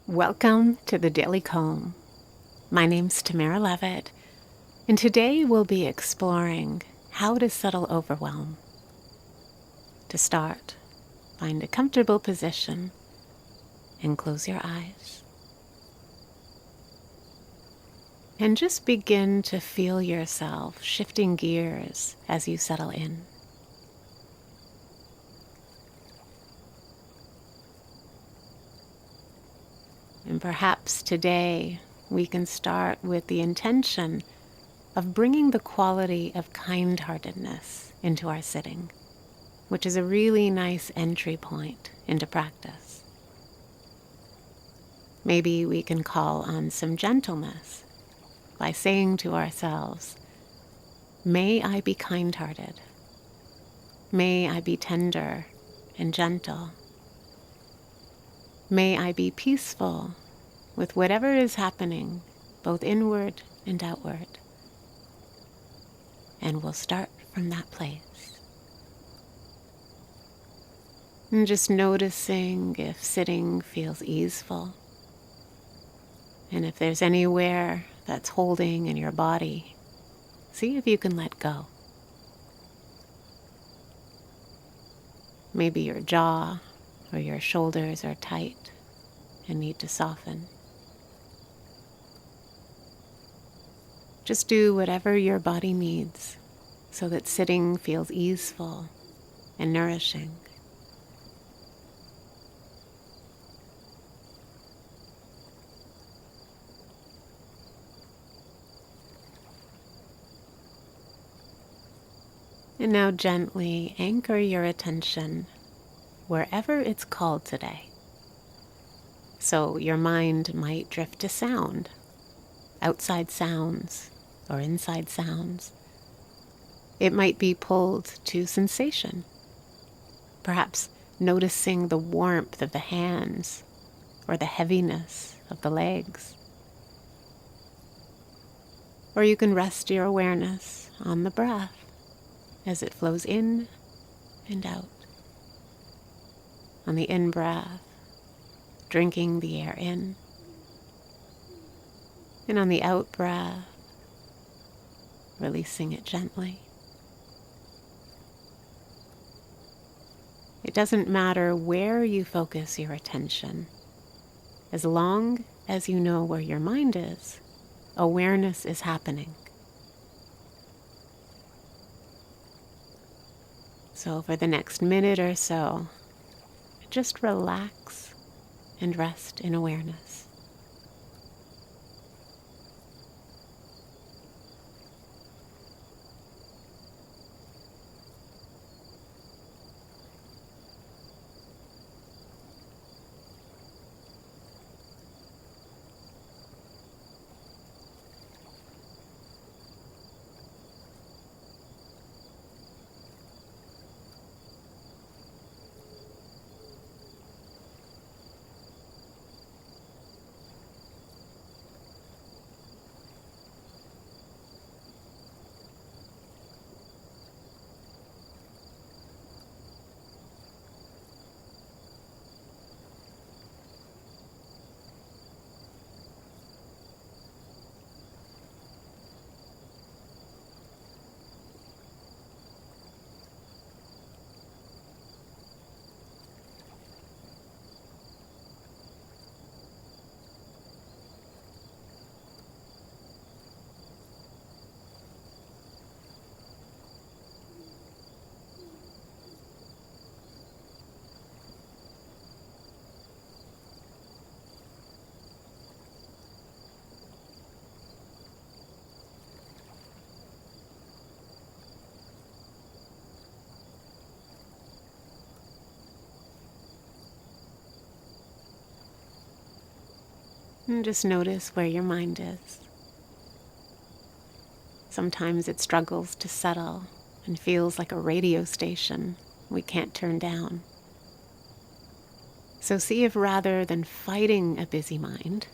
Welcome to the Daily Calm. My name's Tamara Levitt, and today we'll be exploring how to settle overwhelm. To start, find a comfortable position and close your eyes. And just begin to feel yourself shifting gears as you settle in. And perhaps today we can start with the intention of bringing the quality of kind-heartedness into our sitting, which is a really nice entry point into practice. Maybe we can call on some gentleness by saying to ourselves, "May I be kind-hearted. May I be tender and gentle. May I be peaceful with whatever is happening, both inward and outward." And we'll start from that place. And just noticing if sitting feels easeful, and if there's anywhere that's holding in your body, see if you can let go. Maybe your jaw or your shoulders are tight and need to soften. Just do whatever your body needs so that sitting feels easeful and nourishing. And now gently anchor your attention wherever it's called today. So your mind might drift to sound, outside sounds or inside sounds. It might be pulled to sensation, perhaps noticing the warmth of the hands or the heaviness of the legs. Or you can rest your awareness on the breath as it flows in and out. On the in-breath, drinking the air in. And on the out-breath, releasing it gently. It doesn't matter where you focus your attention. As long as you know where your mind is, awareness is happening. So for the next minute or so, just relax and rest in awareness. And just notice where your mind is. Sometimes it struggles to settle and feels like a radio station we can't turn down. So see if rather than fighting a busy mind,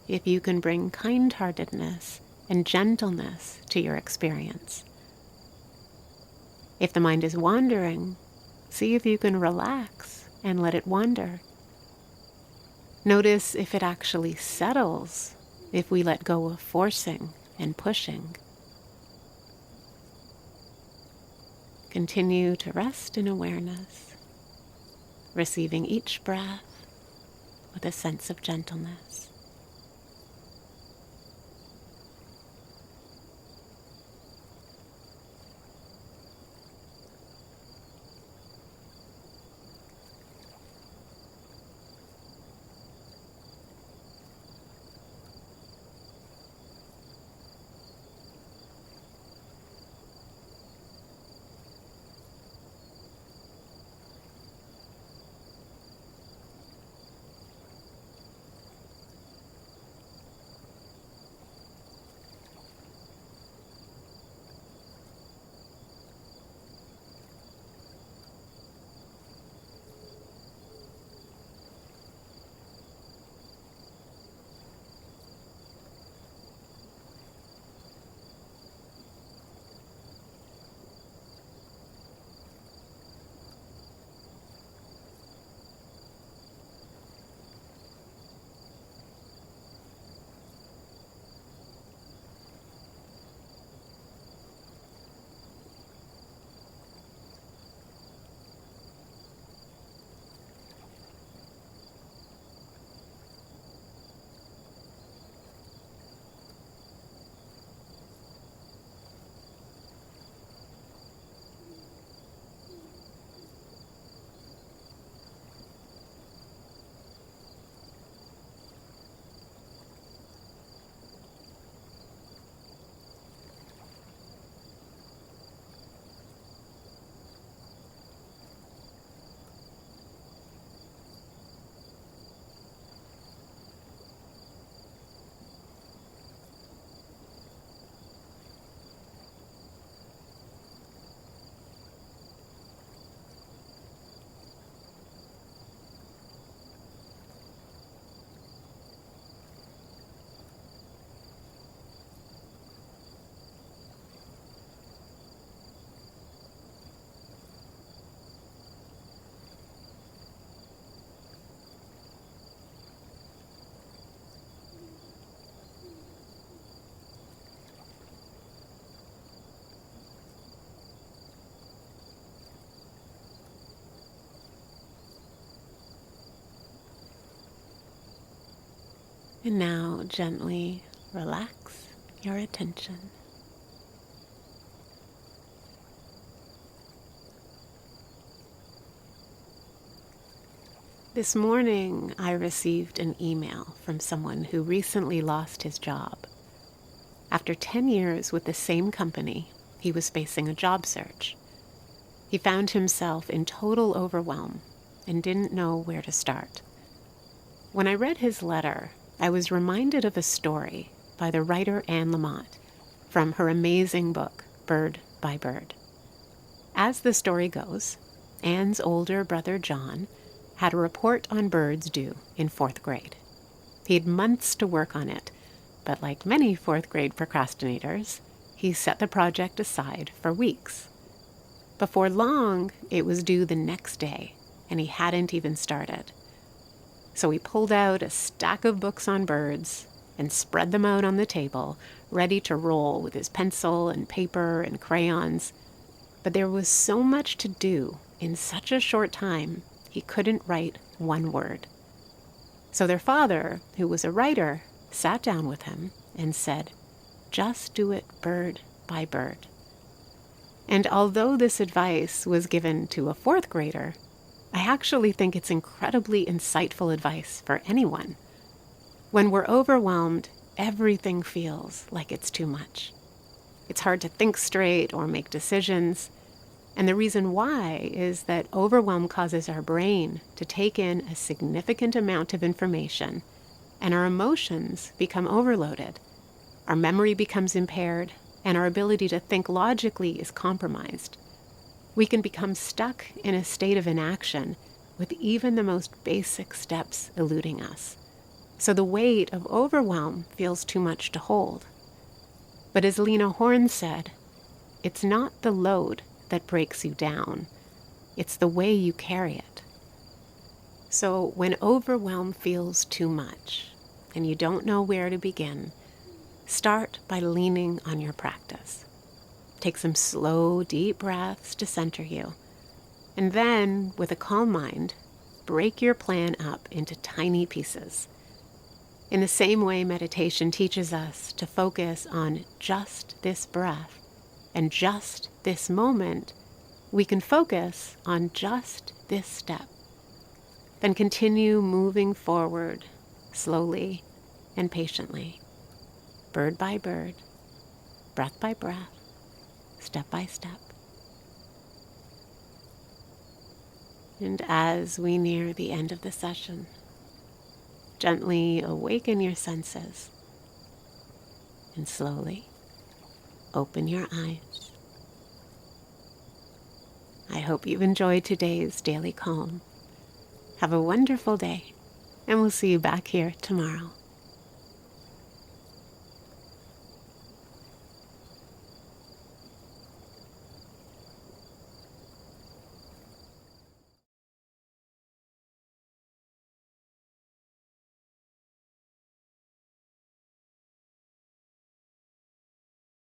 if you can bring kind-heartedness and gentleness to your experience. If the mind is wandering, see if you can relax and let it wander. Notice if it actually settles if we let go of forcing and pushing. Continue to rest in awareness, receiving each breath with a sense of gentleness. And now gently relax your attention. This morning, I received an email from someone who recently lost his job. After 10 years with the same company, he was facing a job search. He found himself in total overwhelm and didn't know where to start. When I read his letter, I was reminded of a story by the writer Anne Lamott from her amazing book, Bird by Bird. As the story goes, Anne's older brother John had a report on birds due in 4th grade. He had months to work on it, but like many 4th grade procrastinators, he set the project aside for weeks. Before long, it was due the next day, and he hadn't even started. So he pulled out a stack of books on birds and spread them out on the table, ready to roll with his pencil and paper and crayons. But there was so much to do in such a short time, he couldn't write one word. So their father, who was a writer, sat down with him and said, "Just do it bird by bird." And although this advice was given to a 4th grader, I actually think it's incredibly insightful advice for anyone. When we're overwhelmed, everything feels like it's too much. It's hard to think straight or make decisions. And the reason why is that overwhelm causes our brain to take in a significant amount of information, and our emotions become overloaded. Our memory becomes impaired, and our ability to think logically is compromised. We can become stuck in a state of inaction with even the most basic steps eluding us. So the weight of overwhelm feels too much to hold. But as Lena Horne said, it's not the load that breaks you down. It's the way you carry it. So when overwhelm feels too much and you don't know where to begin, start by leaning on your practice. Take some slow, deep breaths to center you. And then, with a calm mind, break your plan up into tiny pieces. In the same way meditation teaches us to focus on just this breath and just this moment, we can focus on just this step. Then continue moving forward slowly and patiently, bird by bird, breath by breath, step by step. And as we near the end of the session, gently awaken your senses and slowly open your eyes. I hope you've enjoyed today's Daily Calm. Have a wonderful day, and we'll see you back here tomorrow.